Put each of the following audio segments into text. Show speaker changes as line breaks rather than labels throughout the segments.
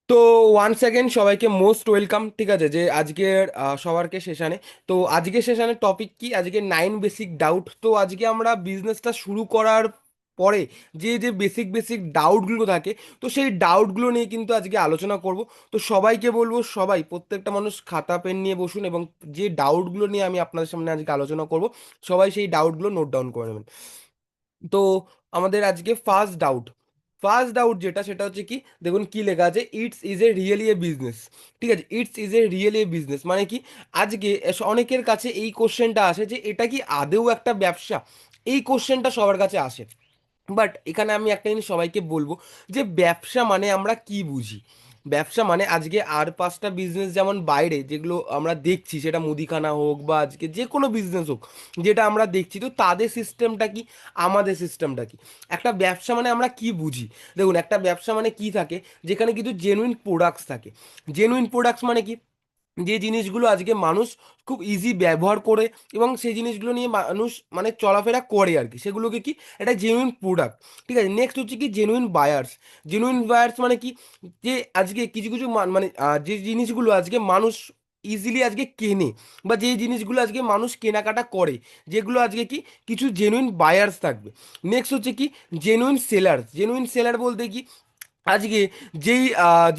তো once again সবাইকে most welcome. ঠিক আছে, যে আজকের সবারকে সেশনে। তো আজকের সেশনের টপিক কি, আজকে 9 বেসিক ডাউট। তো আজকে আমরা বিজনেসটা শুরু করার পরে যে যে বেসিক বেসিক ডাউটগুলো থাকে, তো সেই ডাউটগুলো নিয়ে কিন্তু আজকে আলোচনা করব। তো সবাইকে বলবো, সবাই প্রত্যেকটা মানুষ খাতা পেন নিয়ে বসুন, এবং যে ডাউটগুলো নিয়ে আমি আপনাদের সামনে আজকে আলোচনা করব, সবাই সেই ডাউটগুলো নোট ডাউন করে নেবেন। তো আমাদের আজকে ফার্স্ট ডাউট যেটা, সেটা হচ্ছে কি, দেখুন কি লেখা আছে, it's is a really A business. ঠিক আছে, it's is a really A business মানে কি? আজকে অনেকের কাছে এই কোশ্চেনটা আসে যে এটা কি আদেও একটা ব্যবসা। এই কোশ্চেনটা সবার কাছে আসে। বাট এখানে আমি একটা জিনিস সবাইকে বলবো, যে ব্যবসা মানে আমরা কি বুঝি। ব্যবসা মানে আজকে আর পাঁচটা বিজনেস যেমন বাইরে যেগুলো আমরা দেখছি, সেটা মুদিখানা হোক বা আজকে যে কোনো বিজনেস হোক, যেটা আমরা দেখছি, তো তাদের সিস্টেমটা কি, আমাদের সিস্টেমটা কি। একটা ব্যবসা মানে আমরা কি বুঝি। দেখুন, একটা ব্যবসা মানে কি থাকে, যেখানে কিছু জেনুইন প্রোডাক্টস থাকে। জেনুইন প্রোডাক্টস মানে কি, যে জিনিসগুলো আজকে মানুষ খুব ইজি ব্যবহার করে, এবং সেই জিনিসগুলো নিয়ে মানুষ মানে চলাফেরা করে আর কি, সেগুলোকে কি, একটা জেনুইন প্রোডাক্ট। ঠিক আছে, নেক্সট হচ্ছে কি, জেনুইন বায়ার্স। জেনুইন বায়ার্স মানে কি, যে আজকে কিছু কিছু মানে যে জিনিসগুলো আজকে মানুষ ইজিলি আজকে কেনে, বা যে জিনিসগুলো আজকে মানুষ কেনাকাটা করে, যেগুলো আজকে কি, কিছু জেনুইন বায়ার্স থাকবে। নেক্সট হচ্ছে কি, জেনুইন সেলার। জেনুইন সেলার বলতে কি, আজকে যেই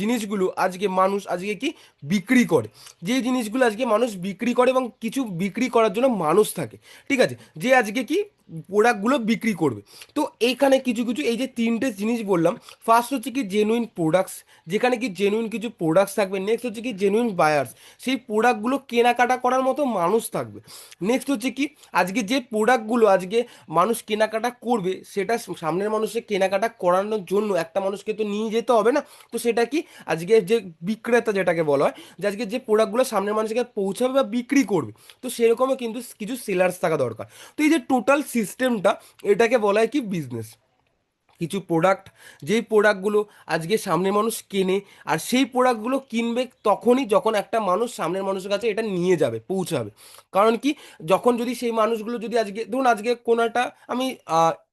জিনিসগুলো আজকে মানুষ আজকে কি বিক্রি করে, যেই জিনিসগুলো আজকে মানুষ বিক্রি করে এবং কিছু বিক্রি করার জন্য মানুষ থাকে। ঠিক আছে, যে আজকে কি প্রোডাক্টগুলো বিক্রি করবে। তো এইখানে কিছু কিছু এই যে তিনটে জিনিস বললাম, ফার্স্ট হচ্ছে কি জেনুইন প্রোডাক্টস, যেখানে কি জেনুইন কিছু প্রোডাক্টস থাকবে। নেক্সট হচ্ছে কি জেনুইন বায়ার্স, সেই প্রোডাক্টগুলো কেনাকাটা করার মতো মানুষ থাকবে। নেক্সট হচ্ছে কি, আজকে যে প্রোডাক্টগুলো আজকে মানুষ কেনাকাটা করবে, সেটা সামনের মানুষের কেনাকাটা করানোর জন্য একটা মানুষকে তো নিয়ে যেতে হবে না। তো সেটা কি, আজকে যে বিক্রেতা যেটাকে বলা হয়, যে আজকে যে প্রোডাক্টগুলো সামনের মানুষকে পৌঁছাবে বা বিক্রি করবে, তো সেরকমও কিন্তু কিছু সেলার্স থাকা দরকার। তো এই যে টোটাল সিস্টেমটা, এটাকে বলা হয় কি, বিজনেস। কিছু প্রোডাক্ট, যেই প্রোডাক্টগুলো আজকে সামনের মানুষ কেনে, আর সেই প্রোডাক্টগুলো কিনবে তখনই যখন একটা মানুষ সামনের মানুষের কাছে এটা নিয়ে যাবে, পৌঁছাবে। কারণ কি, যখন যদি সেই মানুষগুলো যদি আজকে ধরুন, আজকে কোনো একটা আমি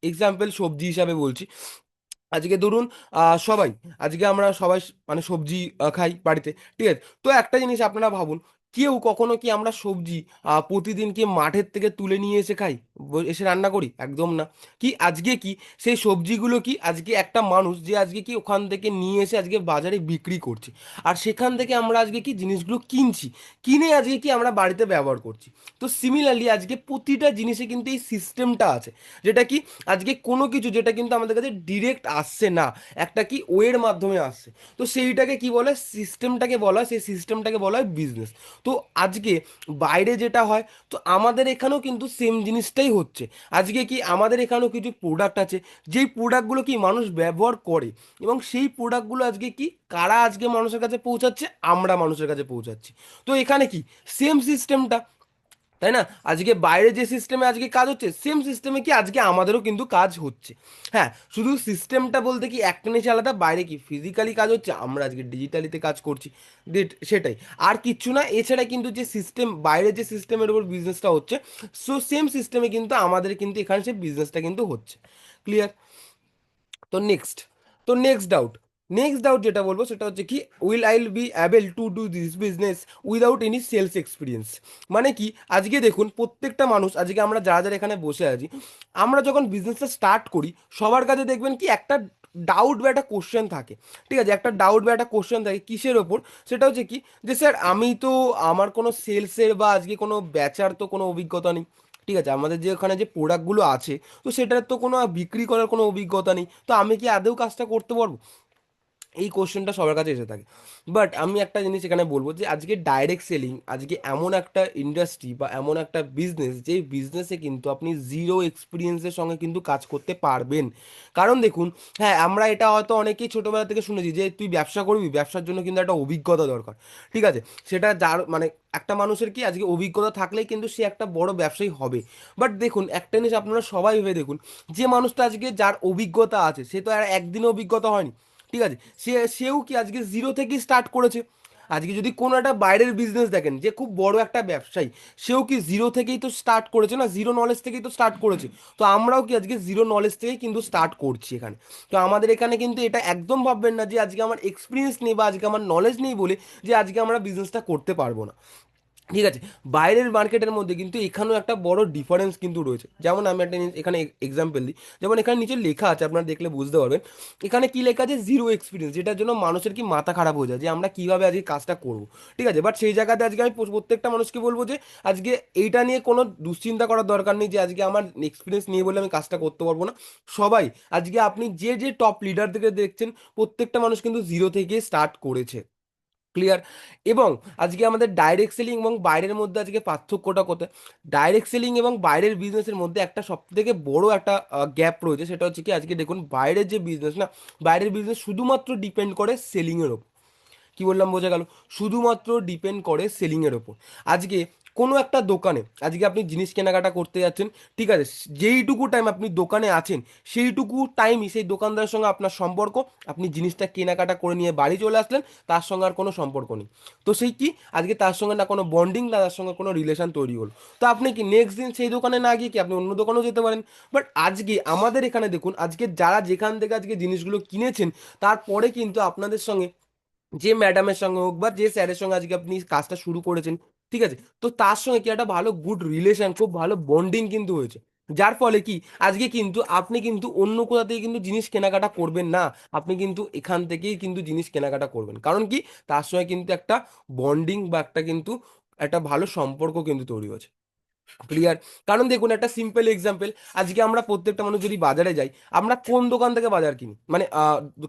এক্সাম্পল সবজি হিসাবে বলছি। আজকে ধরুন সবাই, আজকে আমরা সবাই মানে সবজি খাই বাড়িতে। ঠিক আছে, তো একটা জিনিস আপনারা ভাবুন, কেউ কখনো কি আমরা সবজি প্রতিদিন কি মাঠের থেকে তুলে নিয়ে এসে খাই, এসে রান্না করি? একদম না। কি আজকে কি, সেই সবজিগুলো কি আজকে একটা মানুষ যে আজকে কি ওখান থেকে নিয়ে এসে আজকে বাজারে বিক্রি করছে, আর সেখান থেকে আমরা আজকে কি জিনিসগুলো কিনছি, কিনে আজকে কি আমরা বাড়িতে ব্যবহার করছি। তো সিমিলারলি আজকে প্রতিটা জিনিসে কিন্তু এই সিস্টেমটা আছে, যেটা কি, আজকে কোনো কিছু যেটা কিন্তু আমাদের কাছে ডিরেক্ট আসছে না, একটা কি ওয়ের মাধ্যমে আসছে, তো সেইটাকে কি বলে, সিস্টেমটাকে বলা হয়, সেই সিস্টেমটাকে বলা হয় বিজনেস। তো আজকে বাইরে যেটা হয়, তো আমাদের এখানেও কিন্তু সেম জিনিসটাই হচ্ছে। আজকে কি আমাদের এখানেও কিছু প্রোডাক্ট আছে, যেই প্রোডাক্টগুলো কি মানুষ ব্যবহার করে, এবং সেই প্রোডাক্টগুলো আজকে কি, কারা আজকে মানুষের কাছে পৌঁছাচ্ছে, আমরা মানুষের কাছে পৌঁছাচ্ছি। তো এখানে কি, সেম সিস্টেমটা, তাই না? আজকে বাইরে যে সিস্টেমে আজকে কাজ হচ্ছে, সেম সিস্টেমে কি আজকে আমাদেরও কিন্তু কাজ হচ্ছে। হ্যাঁ, শুধু সিস্টেমটা বলতে কি একটা জিনিস আলাদা, বাইরে কি ফিজিক্যালি কাজ হচ্ছে, আমরা আজকে ডিজিটালিতে কাজ করছি। সেটাই, আর কিচ্ছু না। এছাড়া কিন্তু যে সিস্টেম, বাইরে যে সিস্টেমের উপর বিজনেসটা হচ্ছে, সো সেম সিস্টেমে কিন্তু আমাদের কিন্তু এখানে সেই বিজনেসটা কিন্তু হচ্ছে। ক্লিয়ার? তো নেক্সট ডাউট যেটা বলবো, সেটা হচ্ছে কি, will I be able to do this business without any sales experience. মানে কি, আজকে দেখুন প্রত্যেকটা মানুষ, আজকে আমরা যারা যারা এখানে বসে আছি, আমরা যখন বিজনেসটা স্টার্ট করি, সবার কাছে দেখবেন কি একটা ডাউট বা একটা কোশ্চেন থাকে। ঠিক আছে, একটা ডাউট বা একটা কোশ্চেন থাকে কিসের ওপর, সেটা হচ্ছে কি, যে স্যার আমি তো, আমার কোনো সেলসের বা আজকে কোনো বেচার তো কোনো অভিজ্ঞতা নেই। ঠিক আছে, আমাদের যে ওখানে যে প্রোডাক্টগুলো আছে, তো সেটার তো কোনো বিক্রি করার কোনো অভিজ্ঞতা নেই, তো আমি কি আদৌ কাজটা করতে পারবো? এই কোশ্চেনটা সবার কাছে এসে থাকে। বাট আমি একটা জিনিস এখানে বলবো, যে আজকে ডাইরেক্ট সেলিং আজকে এমন একটা ইন্ডাস্ট্রি বা এমন একটা বিজনেস, যে বিজনেসে কিন্তু আপনি জিরো এক্সপিরিয়েন্সের সঙ্গে কিন্তু কাজ করতে পারবেন। কারণ দেখুন, হ্যাঁ, আমরা এটা হয়তো অনেকেই ছোটোবেলা থেকে শুনেছি, যে তুই ব্যবসা করবি, ব্যবসার জন্য কিন্তু একটা অভিজ্ঞতা দরকার। ঠিক আছে, সেটা যার মানে একটা মানুষের কি আজকে অভিজ্ঞতা থাকলেই কিন্তু সে একটা বড় ব্যবসায়ী হবে। বাট দেখুন, একটা জিনিস আপনারা সবাই ভেবে দেখুন, যে মানুষটা আজকে যার অভিজ্ঞতা আছে, সে তো আর একদিনে অভিজ্ঞতা হয়নি। ঠিক আছে, সেও কি আজকে জিরো থেকে স্টার্ট করেছে। আজকে যদি কোনো একটা বাইরের বিজনেস দেখেন যে খুব বড় একটা ব্যবসায়ী, সেও কি জিরো থেকেই তো স্টার্ট করেছে না, জিরো নলেজ থেকেই তো স্টার্ট করেছে। তো আমরাও কি আজকে জিরো নলেজ থেকেই কিন্তু স্টার্ট করছি এখানে। তো আমাদের এখানে কিন্তু এটা একদম ভাববেন না যে আজকে আমার এক্সপিরিয়েন্স নেই বা আজকে আমার নলেজ নেই বলে যে আজকে আমরা বিজনেসটা করতে পারবো না। ঠিক আছে, বাইরের মার্কেটের মধ্যে কিন্তু এখানেও একটা বড় ডিফারেন্স কিন্তু রয়েছে। যেমন আমি একটা এখানে এক্সাম্পল দিই, যেমন এখানে নিচে লেখা আছে, আপনারা দেখলে বুঝতে পারবেন। এখানে কি লেখা আছে, জিরো এক্সপিরিয়েন্স, যেটার জন্য মানুষের কি মাথা খারাপ হয়ে যায় যে আমরা কিভাবে আজকে কাজটা করব। ঠিক আছে, বাট সেই জায়গাতে আজকে আমি প্রত্যেকটা মানুষকে বলবো যে আজকে এইটা নিয়ে কোনো দুশ্চিন্তা করার দরকার নেই যে আজকে আমার এক্সপিরিয়েন্স নিয়ে বলে আমি কাজটা করতে পারবো না। সবাই আজকে আপনি যে যে টপ লিডার থেকে দেখছেন, প্রত্যেকটা মানুষ কিন্তু জিরো থেকে স্টার্ট করেছে। ক্লিয়ার? এবং আজকে আমাদের ডাইরেক্ট সেলিং এবং বাইরের মধ্যে আজকে পার্থক্যটা কোথায়? ডাইরেক্ট সেলিং এবং বাইরের বিজনেসের মধ্যে একটা সব থেকে বড় একটা গ্যাপ রয়েছে। সেটা হচ্ছে কি, আজকে দেখুন বাইরের যে বিজনেস না, বাইরের বিজনেস শুধুমাত্র ডিপেন্ড করে সেলিংয়ের ওপর। কি বললাম, বোঝা গেল? শুধুমাত্র ডিপেন্ড করে সেলিংয়ের ওপর। আজকে কোনো একটা দোকানে আজকে আপনি জিনিস কেনাকাটা করতে যাচ্ছেন, ঠিক আছে, যেইটুকু টাইম আপনি দোকানে আছেন সেইটুকু টাইমই সেই দোকানদারের সঙ্গে আপনার সম্পর্ক। আপনি জিনিসটা কেনাকাটা করে নিয়ে বাড়ি চলে আসলেন, তার সঙ্গে আর কোনো সম্পর্ক নেই। তো সেই কি, আজকে তার সঙ্গে না কোনো বন্ডিং, না তার সঙ্গে কোনো রিলেশন তৈরি হলো। তো আপনি কি নেক্সট দিন সেই দোকানে না গিয়ে কি আপনি অন্য দোকানেও যেতে পারেন। বাট আজকে আমাদের এখানে দেখুন, আজকে যারা যেখান থেকে আজকে জিনিসগুলো কিনেছেন, তারপরে কিন্তু আপনাদের সঙ্গে যে ম্যাডামের সঙ্গে হোক বা যে স্যারের সঙ্গে আজকে আপনি কাজটা শুরু করেছেন, ঠিক আছে, তো তার সঙ্গে কি একটা ভালো গুড রিলেশন, খুব ভালো বন্ডিং কিন্তু হয়েছে। যার ফলে কি আজকে কিন্তু আপনি কিন্তু অন্য কোথা থেকে কিন্তু জিনিস কেনাকাটা করবেন না, আপনি কিন্তু এখান থেকেই কিন্তু জিনিস কেনাকাটা করবেন। কারণ কি, তার সঙ্গে কিন্তু একটা বন্ডিং বা একটা কিন্তু একটা ভালো সম্পর্ক কিন্তু তৈরি হয়েছে। ক্লিয়ার? কারণ দেখুন একটা সিম্পল এক্সাম্পল, আজকে আমরা প্রত্যেকটা মানুষ যদি বাজারে যাই, আমরা কোন দোকান থেকে বাজার কিনি, মানে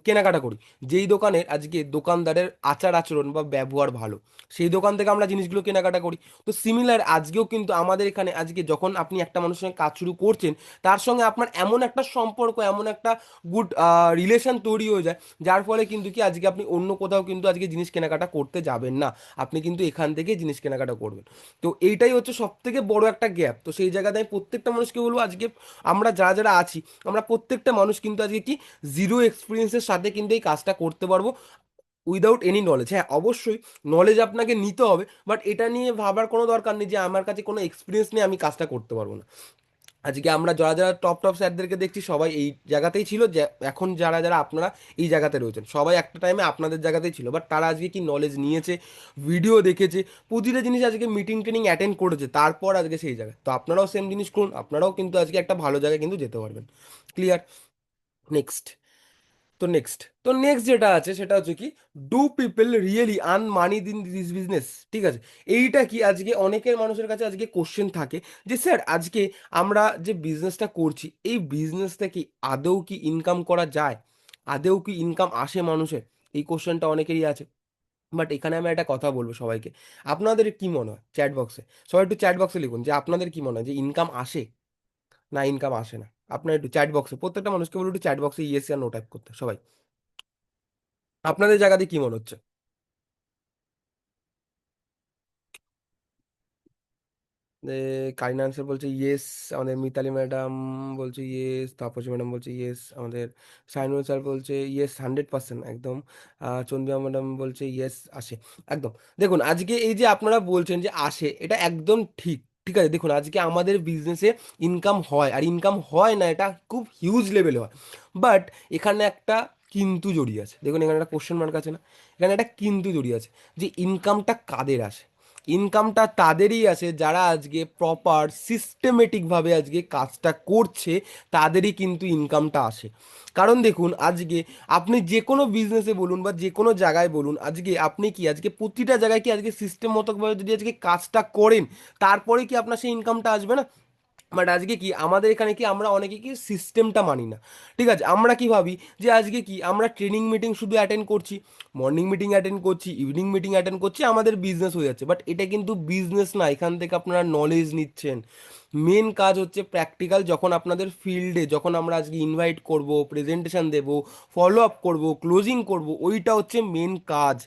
কেনাকাটা করি? যেই দোকানের আজকে দোকানদারের আচার আচরণ বা ব্যবহার ভালো, সেই দোকান থেকে আমরা জিনিসগুলো কেনাকাটা করি। তো সিমিলার আজকেও কিন্তু আমাদের এখানে আজকে যখন আপনি একটা মানুষের সঙ্গে কাজ শুরু করছেন, তার সঙ্গে আপনার এমন একটা সম্পর্ক, এমন একটা গুড রিলেশন তৈরি হয়ে যায়, যার ফলে কিন্তু কি আজকে আপনি অন্য কোথাও কিন্তু আজকে জিনিস কেনাকাটা করতে যাবেন না, আপনি কিন্তু এখান থেকে জিনিস কেনাকাটা করবেন। তো এইটাই হচ্ছে সব থেকে বড় একটা গ্যাপ। তো সেই জায়গাতে আমি প্রত্যেকটা মানুষকে বলবো, আজকে আমরা যারা যারা আছি, আমরা প্রত্যেকটা মানুষ কিন্তু আজকে কি জিরো এক্সপিরিয়েন্সের সাথে কিন্তু এই কাজটা করতে পারবো, উইদাউট এনি নলেজ। হ্যাঁ, অবশ্যই নলেজ আপনাকে নিতে হবে, বাট এটা নিয়ে ভাবার কোনো দরকার নেই যে আমার কাছে কোনো এক্সপিরিয়েন্স নেই, আমি কাজটা করতে পারবো না। আজকে আমরা যারা যারা টপ টপ স্যারদেরকে দেখছি, সবাই এই জায়গাতেই ছিল, যে এখন যারা যারা আপনারা এই জায়গাতে রয়েছেন, সবাই একটা টাইমে আপনাদের জায়গাতেই ছিল। বাট তারা আজকে কি নলেজ নিয়েছে, ভিডিও দেখেছে, প্রতিটা জিনিস আজকে মিটিং টিটিং অ্যাটেন্ড করেছে, তারপর আজকে সেই জায়গায়। তো আপনারাও সেম জিনিস করুন, আপনারাও কিন্তু আজকে একটা ভালো জায়গায় কিন্তু যেতে পারবেন। ক্লিয়ার? নেক্সট। তো নেক্সট যেটা আছে সেটা হচ্ছে কি, do people really earn money in this business? ঠিক আছে, এইটা কি আজকে অনেকের মানুষের কাছে আজকে কোশ্চেন থাকে যে স্যার আজকে আমরা যে বিজনেসটা করছি, এই বিজনেসটা কি আদৌ কি ইনকাম করা যায়, আদৌ কি ইনকাম আসে মানুষের? এই কোশ্চেনটা অনেকেরই আছে। বাট এখানে আমি একটা কথা বলবো সবাইকে, আপনাদের কি মনে হয় চ্যাট বক্সে, সবাই একটু চ্যাট বক্সে লিখুন যে আপনাদের কি মনে হয় যে ইনকাম আসে না ইনকাম আসে না। আপনার একটু চ্যাট বক্সে, প্রত্যেকটা মানুষকে বলুন একটু চ্যাট বক্সে ইয়েস আর নো টাইপ করতে সবাই। আপনাদের জায়গাতে কি মনে হচ্ছে? যে কারিনা আনসার বলছে ইয়েস, আমাদের মিতালি ম্যাডাম বলছে ইয়েস, তাপসী ম্যাডাম বলছে ইয়েস, আমাদের সাইনুল স্যার বলছে ইয়েস 100% একদম। চন্দ্রিমা ম্যাডাম বলছে ইয়েস আসে, একদম। দেখুন আজকে এই যে আপনারা বলছেন যে আসে, এটা একদম ঠিক। ঠিক আছে, দেখুন আজকে আমাদের বিজনেসে ইনকাম হয়, আর ইনকাম হয় না এটা খুব হিউজ লেভেলে হয়। বাট এখানে একটা কিন্তু জড়িয়ে আছে, দেখুন এখানে একটা কোশ্চেন মার্ক আছে না, এখানে একটা কিন্তু জড়িয়ে আছে। যে ইনকামটা কাদের আসে? ইনকামটা তাদেরই আসে যারা আজকে প্রপার সিস্টেমেটিকভাবে আজকে কাজটা করছে, তাদেরই কিন্তু ইনকামটা আসে। কারণ দেখুন আজকে আপনি যে কোনো বিজনেসে বলুন বা যে কোনো জায়গায় বলুন, আজকে আপনি কি আজকে প্রতিটা জায়গায় কি আজকে সিস্টেম মতোভাবে যদি আজকে কাজটা করেন, তারপরে কি আপনার সেই ইনকামটা আসবে না? বাট আজকে কি আমাদের এখানে কি আমরা অনেকে কি সিস্টেমটা মানি না। ঠিক আছে, আমরা কি ভাবি যে আজকে কি আমরা ট্রেনিং মিটিং শুধু অ্যাটেন্ড করছি, মর্নিং মিটিং অ্যাটেন্ড করছি, ইভিনিং মিটিং অ্যাটেন্ড করছি, আমাদের বিজনেস হয়ে যাচ্ছে। বাট এটা কিন্তু বিজনেস না, এখান থেকে আপনারা নলেজ নিচ্ছেন। মেন কাজ হচ্ছে প্র্যাকটিক্যাল, যখন আপনাদের ফিল্ডে যখন আমরা আজকে ইনভাইট করব, প্রেজেন্টেশন দেব, ফলো আপ করব, ক্লোজিং করব, ওইটা হচ্ছে মেন কাজ।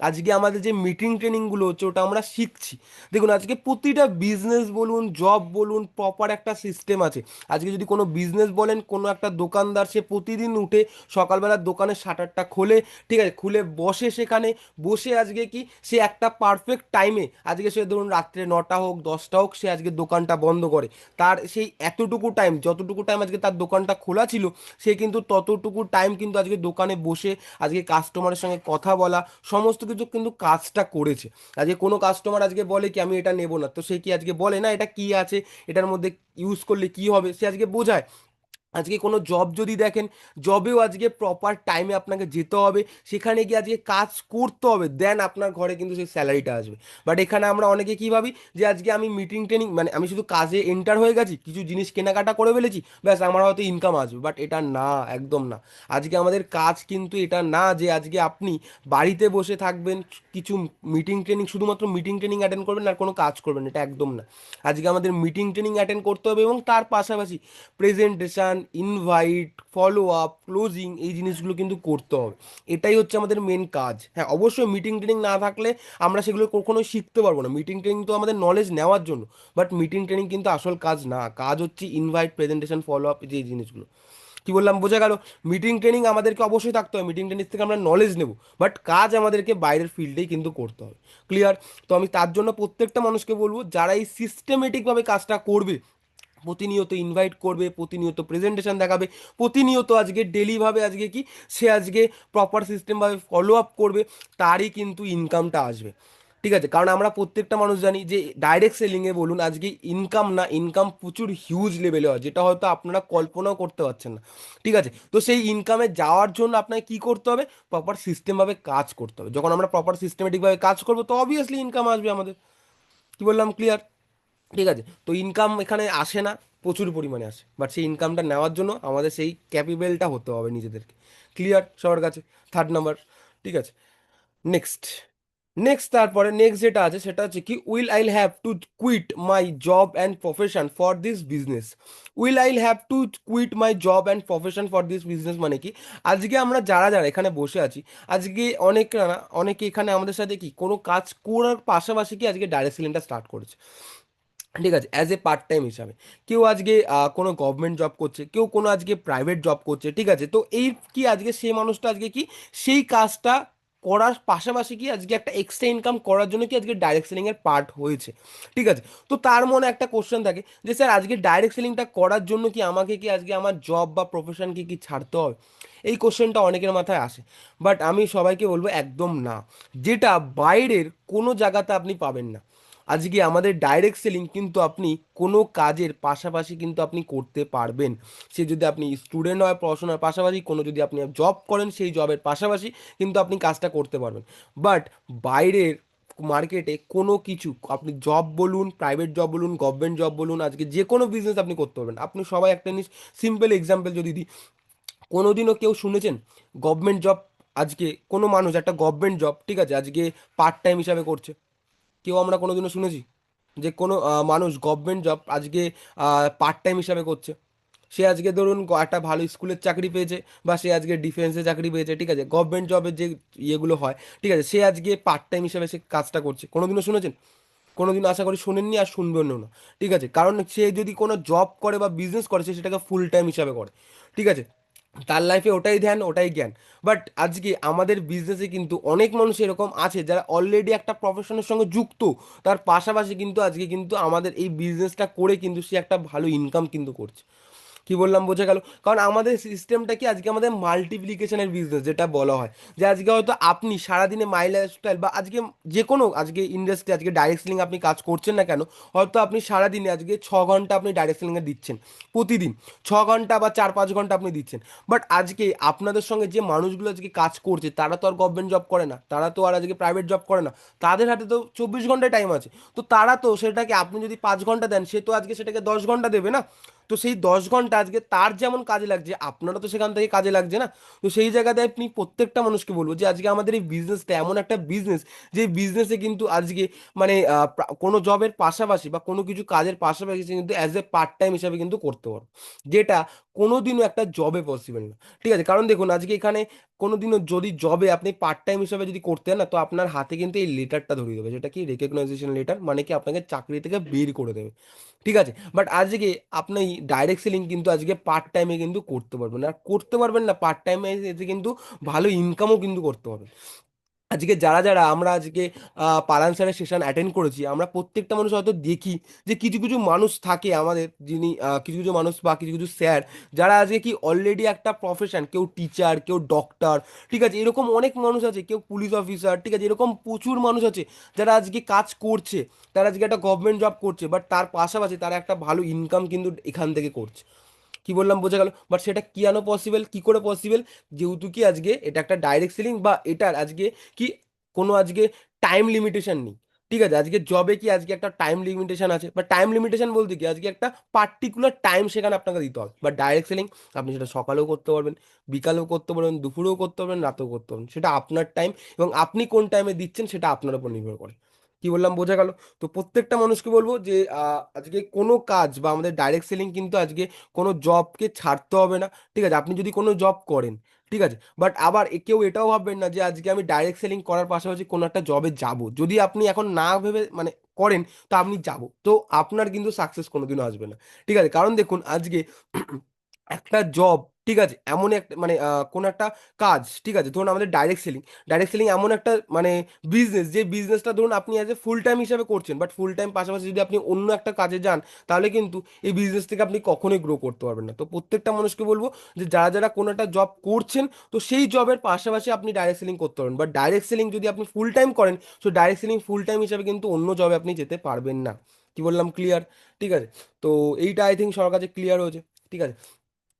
আজকে আমাদের যে মিটিং ট্রেনিংগুলো হচ্ছে ওটা আমরা শিখছি। দেখুন আজকে প্রতিটা বিজনেস বলুন, জব বলুন, প্রপার একটা সিস্টেম আছে। আজকে যদি কোনো বিজনেস বলেন, কোনো একটা দোকানদার সে প্রতিদিন উঠে সকালবেলা দোকানের শাটারটা খোলে, ঠিক আছে, খুলে বসে সেখানে, বসে আজকে কি সে একটা পারফেক্ট টাইমে আজকে সে ধরুন রাত্রে 9টা হোক 10টা হোক সে আজকে দোকানটা বন্ধ করে। তার সেই এতটুকু টাইম, যতটুকু টাইম আজকে তার দোকানটা খোলা ছিল, সে কিন্তু ততটুকু টাইম কিন্তু আজকে দোকানে বসে আজকে কাস্টমারের সঙ্গে কথা বলা, সমস্ত কিছু কিন্তু কাজটা করেছে। আজকে কোনো কাস্টমার আজকে বলে কি আমি এটা নেবো না, তো সে কি আজকে বলে না এটা কি আছে, এটার মধ্যে ইউজ করলে কি হবে, সে আজকে বোঝায়। আজকে কোনো জব যদি দেখেন, জবেও আজকে প্রপার টাইমে আপনাকে যেতে হবে, সেখানে গিয়ে আজকে কাজ করতে হবে, দেন আপনার ঘরে কিন্তু সেই স্যালারিটা আসবে। বাট এখানে আমরা অনেকে কি ভাবি, যে আজকে আমি মিটিং ট্রেনিং মানে আমি শুধু কাজে এন্টার হয়ে গেছি, কিছু জিনিস কেনাকাটা করে ফেলেছি, ব্যাস আমার হয়তো ইনকাম আসবে। বাট এটা না, একদম না। আজকে আমাদের কাজ কিন্তু এটা না যে আজকে আপনি বাড়িতে বসে থাকবেন, কিছু মিটিং ট্রেনিং, শুধুমাত্র মিটিং ট্রেনিং অ্যাটেন্ড করবেন আর কোনো কাজ করবেন, এটা একদম না। আজকে আমাদের মিটিং ট্রেনিং অ্যাটেন্ড করতে হবে এবং তার পাশাপাশি presentation, invite, follow up, closing, এই জিনিসগুলো কিন্তু করতে হবে। এটাই হচ্ছে আমাদের মেন কাজ। হ্যাঁ, অবশ্যই মিটিং ট্রেনিং না থাকলে আমরা সেগুলো কখনো শিখতে পারবো না। মিটিং ট্রেনিং তো আমাদের নলেজ নেওয়ার জন্য, বাট মিটিং ট্রেনিং কিন্তু আসল কাজ না। কাজ হচ্ছে ইনভাইট, প্রেজেন্টেশন, ফলো আপ, যে এই জিনিসগুলো। কি বললাম বোঝা গেল? মিটিং ট্রেনিং আমাদেরকে অবশ্যই থাকতে হবে, মিটিং ট্রেনিং থেকে আমরা নলেজ নেব, বাট কাজ আমাদেরকে বাইরের ফিল্ডেই কিন্তু করতে হবে। ক্লিয়ার? তো আমি তার জন্য প্রত্যেকটা মানুষকে বলবো, যারা এই সিস্টেমেটিকভাবে কাজটা করবে, প্রতিনিয়ত ইনভাইট করবে, প্রতিনিয়ত প্রেজেন্টেশন দেখাবে, প্রতিনিয়ত আজকে ডেলিভাবে আজকে কি সে আজকে প্রপার সিস্টেমভাবে ফলো আপ করবে, তারই কিন্তু ইনকামটা আসবে। ঠিক আছে? কারণ আমরা প্রত্যেকটা মানুষ জানি যে ডাইরেক্ট সেলিংয়ে বলুন, আজকে ইনকাম না, ইনকাম প্রচুর হিউজ লেভেলে হয়, যেটা হয়তো আপনারা কল্পনাও করতে পারছেন না। ঠিক আছে? তো সেই ইনকামে যাওয়ার জন্য আপনাকে কি করতে হবে? প্রপার সিস্টেমভাবে কাজ করতে হবে। যখন আমরা প্রপার সিস্টেমেটিকভাবে কাজ করবো, তো অবভিয়াসলি ইনকাম আসবে আমাদের। কি বললাম? ক্লিয়ার? ঠিক আছে? তো ইনকাম এখানে আসে না, প্রচুর পরিমাণে আসে, বাট সেই ইনকামটা নেওয়ার জন্য আমাদের সেই ক্যাপিবেলটা হতে হবে নিজেদেরকে। ক্লিয়ার সবার কাছে? Third number. ঠিক আছে? নেক্সট, তারপরে নেক্সট যেটা আছে সেটা হচ্ছে কি, will I'll have to quit my job and profession for this business. Will I'll have to quit my job and profession for this business মানে কি? আজকে আমরা যারা যারা এখানে বসে আছি, আজকে অনেকরা না, অনেকে এখানে আমাদের সাথে কি কোনো কাজ করার পাশাপাশি কি আজকে ডাইরেক্ট সেলিংটা স্টার্ট করেছে। ঠিক আছে? অ্যাজ এ পার্ট টাইম হিসাবে। কেউ আজকে কোনো গভর্নমেন্ট জব করছে, কেউ কোনো আজকে প্রাইভেট জব করছে। ঠিক আছে? তো এই কি আজকে সেই মানুষটা আজকে কি সেই কাজটা করার পাশাপাশি কি আজকে একটা এক্সট্রা ইনকাম করার জন্য কি আজকে ডাইরেক্ট সেলিং এর পার্ট হয়েছে। ঠিক আছে? তো তার মনে একটা কোশ্চেন থাকে যে স্যার আজকে ডাইরেক্ট সেলিংটা করার জন্য কি আমাকে কি আজকে আমার জব বা প্রফেশনকে কি ছাড়তে হবে? এই কোশ্চেনটা অনেকের মাথায় আসে। বাট আমি সবাইকে বলবো একদম না। যেটা বাইরের কোনো জায়গাতে আপনি পাবেন না। আজকে আমাদের ডাইরেক্ট সেলিং কিন্তু আপনি কোনো কাজের পাশাপাশি কিন্তু আপনি করতে পারবেন। সে যদি আপনি স্টুডেন্ট হয়, পড়াশোনার পাশাপাশি কোনো যদি আপনি জব করেন, সেই জবের পাশাপাশি কিন্তু আপনি কাজটা করতে পারবেন। বাট বাইরের মার্কেটে কোনো কিছু, আপনি জব বলুন, প্রাইভেট জব বলুন, গভর্নমেন্ট জব বলুন, আজকে যে কোনো বিজনেস আপনি করতে পারবেন। আপনি সবাই একটা জিনিস, সিম্পল এক্সাম্পল যদি দিই, কোনোদিনও কেউ শুনেছেন গভর্নমেন্ট জব, আজকে কোনো মানুষ একটা গভর্নমেন্ট জব, ঠিক আছে, আজকে পার্ট টাইম হিসাবে করছে? কেউ আমরা কোনোদিনও শুনেছি যে কোনো মানুষ গভর্নমেন্ট জব আজকে পার্ট টাইম হিসাবে করছে? সে আজকে ধরুন একটা ভালো স্কুলের চাকরি পেয়েছে, বা সে আজকে ডিফেন্সে চাকরি পেয়েছে, ঠিক আছে, গভর্নমেন্ট জবের যে ইয়েগুলো হয়, ঠিক আছে, সে আজকে পার্ট টাইম হিসাবে সে কাজটা করছে? কোনোদিনও শুনেছেন? কোনোদিন আশা করি শোনেননি আর শুনবেনও না। ঠিক আছে? কারণ সে যদি কোনো জব করে বা বিজনেস করে, সে সেটাকে ফুল টাইম হিসাবে করে। ঠিক আছে? তার লাইফে ওটাই ধ্যান, ওটাই জ্ঞান। বাট আজকে আমাদের বিজনেসে কিন্তু অনেক মানুষ এরকম আছে যারা অলরেডি একটা প্রফেশনের সঙ্গে যুক্ত, তার পাশাপাশি কিন্তু আজকে কিন্তু আমাদের এই বিজনেসটা করে কিন্তু সে একটা ভালো ইনকাম কিন্তু করছে। কি বললাম বোঝা গেল? কারণ আমাদের সিস্টেমটা কি আজকে আমাদের মাল্টিপ্লিকেশনের বিজনেস যেটা বলা হয়, যে আজকে হয়তো আপনি সারাদিনে মাই লাইফস্টাইল বা আজকে যে কোনো আজকে ইন্ডাস্ট্রি, আজকে ডাইরেক্ট সেলিং আপনি কাজ করছেন না কেন, হয়তো আপনি সারাদিনে আজকে 6 ঘন্টা আপনি ডাইরেক্ট সেলিংয়ে দিচ্ছেন, প্রতিদিন 6 ঘন্টা বা 4-5 ঘন্টা আপনি দিচ্ছেন। বাট আজকে আপনাদের সঙ্গে যে মানুষগুলো আজকে কাজ করছে, তারা তো আর গভর্নমেন্ট জব করে না, তারা তো আর আজকে প্রাইভেট জব করে না, তাদের হাতে তো 24 ঘন্টায় টাইম আছে। তো তারা তো সেটাকে, আপনি যদি 5 ঘন্টা দেন, সে তো আজকে সেটাকে 10 ঘন্টা দেবে না? তো সেই 10 ঘন্টা আজকে তার যেমন কাজে লাগছে, আপনারও তো সেখান থেকে কাজে লাগছে না? তো সেই জায়গাতে আপনি প্রত্যেকটা মানুষকে বলবো যে আজকে আমাদের এই বিজনেসটা এমন একটা বিজনেস, যে বিজনেসে কিন্তু আজকে মানে কোনো জবের পাশাপাশি বা কোনো কিছু কাজের পাশাপাশি কিন্তু অ্যাজ এ পার্ট টাইম হিসাবে কিন্তু করতে পারো, যেটা কোনোদিনও একটা জবে পসিবল না। ঠিক আছে? কারণ দেখুন আজকে এখানে কোনোদিনও যদি জবে আপনি পার্ট টাইম হিসাবে যদি করতেন না, তো আপনার হাতে কিন্তু এই লেটারটা ধরিয়ে দেবে, যেটা কি রেকগনাইজেশন লেটার, মানে কি আপনাকে চাকরি থেকে বের করে দেবে। ঠিক আছে? বাট আজকে আপনি ডাইরেক্ট সেলিং কিন্তু আজকে পার্ট টাইমে কিন্তু করতে পারবেন, আর করতে পারবেন না পার্ট টাইমে, এতে কিন্তু ভালো ইনকামও কিন্তু করতে পারবেন। আজকে যারা যারা আমরা আজকে পালান স্যারের সেশন অ্যাটেন্ড করেছি, আমরা প্রত্যেকটা মানুষ হয়তো দেখি যে কিছু কিছু মানুষ থাকে আমাদের, যিনি কিছু কিছু মানুষ বা কিছু কিছু স্যার যারা আজকে কি অলরেডি একটা প্রফেশন, কেউ টিচার, কেউ ডক্টর, ঠিক আছে, এরকম অনেক মানুষ আছে, কেউ পুলিশ অফিসার, ঠিক আছে, এরকম প্রচুর মানুষ আছে যারা আজকে কাজ করছে, তারা আজকে একটা গভর্নমেন্ট জব করছে, বাট তার পাশাপাশি তারা একটা ভালো ইনকাম কিন্তু এখান থেকে করছে। কি বললাম বোঝা গেল? বাট সেটা কেন পসিবল, কি করে পসিবল? যেহেতু কি আজকে এটা একটা ডাইরেক্ট সেলিং, বা এটার আজকে কি কোনো আজকে টাইম লিমিটেশন নেই। ঠিক আছে, আজকে জবে কি আজকে একটা টাইম লিমিটেশন আছে, বা টাইম লিমিটেশন বলতে কি আজকে একটা পার্টিকুলার টাইম সেখানে আপনাকে দিতে হবে। বা ডাইরেক্ট সেলিং আপনি সেটা সকালেও করতে পারবেন, বিকালেও করতে পারবেন, দুপুরেও করতে পারবেন, রাতেও করতে পারবেন, সেটা আপনার টাইম, এবং আপনি কোন টাইমে দিচ্ছেন সেটা আপনার উপর নির্ভর করে। কি বললাম বোঝা গেল? তো প্রত্যেকটা মানুষকে বলবো যে আজকে কোনো কাজ বা আমাদের ডাইরেক্ট সেলিং কিন্তু আজকে কোনো জবকে ছাড়তে হবে না। ঠিক আছে, আপনি যদি কোনো জব করেন, ঠিক আছে, বাট আবার কেউ এটাও ভাববেন না যে আজকে আমি ডাইরেক্ট সেলিং করার পাশাপাশি কোনো একটা জবে যাব, যদি আপনি এখন না ভেবে মানে করেন, তো আপনি যাব, তো আপনার কিন্তু সাকসেস কোনোদিনও আসবে না। ঠিক আছে, কারণ দেখুন আজকে একটা জব, ঠিক আছে, এমন একটা মানে কোন একটা কাজ, ঠিক আছে, ধরুন আমাদের ডাইরেক্ট সেলিং, ডাইরেক্ট সেলিং এমন একটা মানে বিজনেস, যে বিজনেসটা ধরুন আপনি অ্যাজ এ ফুল টাইম হিসাবে করছেন, বাট ফুল টাইম পাশাপাশি যদি আপনি অন্য একটা কাজে যান, তাহলে কিন্তু এই বিজনেস থেকে আপনি কখনোই গ্রো করতে পারবেন না। তো প্রত্যেকটা মানুষকে বলবো যে যারা যারা কোনো একটা জব করছেন, তো সেই জবের পাশাপাশি আপনি ডাইরেক্ট সেলিং করতে পারবেন, বাট ডাইরেক্ট সেলিং যদি আপনি ফুল টাইম করেন, তো ডাইরেক্ট সেলিং ফুল টাইম হিসাবে কিন্তু অন্য জবে আপনি যেতে পারবেন না। কি বললাম, ক্লিয়ার? ঠিক আছে, তো এইটা আই থিঙ্ক সবার কাছে ক্লিয়ার হয়েছে। ঠিক আছে,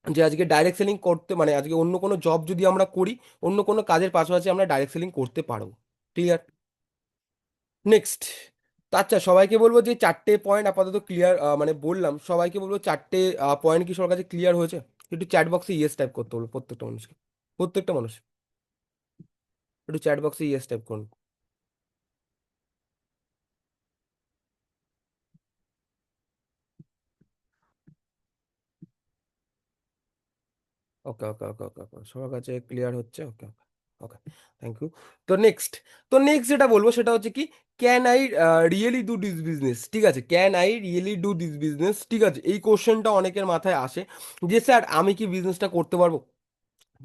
যে আজকে ডাইরেক্ট সেলিং করতে মানে আজকে অন্য কোনো জব যদি আমরা করি, অন্য কোনো কাজের পাশাপাশি আমরা ডাইরেক্ট সেলিং করতে পারবো। ক্লিয়ার? নেক্সট। আচ্ছা, সবাইকে বলবো যে চারটে পয়েন্ট আপাতত ক্লিয়ার, মানে বললাম সবাইকে বলবো চারটে পয়েন্ট কি সবার কাছে ক্লিয়ার হয়েছে? একটু চ্যাট বক্সে ইয়েস টাইপ করতে বলবো প্রত্যেকটা মানুষকে, প্রত্যেকটা মানুষ একটু চ্যাট বক্সে ইয়েস টাইপ করুন। ওকে ওকে ওকে ওকে ওকে, সবার কাছে ক্লিয়ার হচ্ছে, ওকে ওকে ওকে, থ্যাংক ইউ। তো নেক্সট, তো নেক্সট যেটা বলবো সেটা হচ্ছে কি, can I really do this business? ঠিক আছে, can I really do this business? ঠিক আছে, এই কোশ্চেনটা অনেকের মাথায় আসে যে স্যার আমি কি বিজনেসটা করতে পারবো?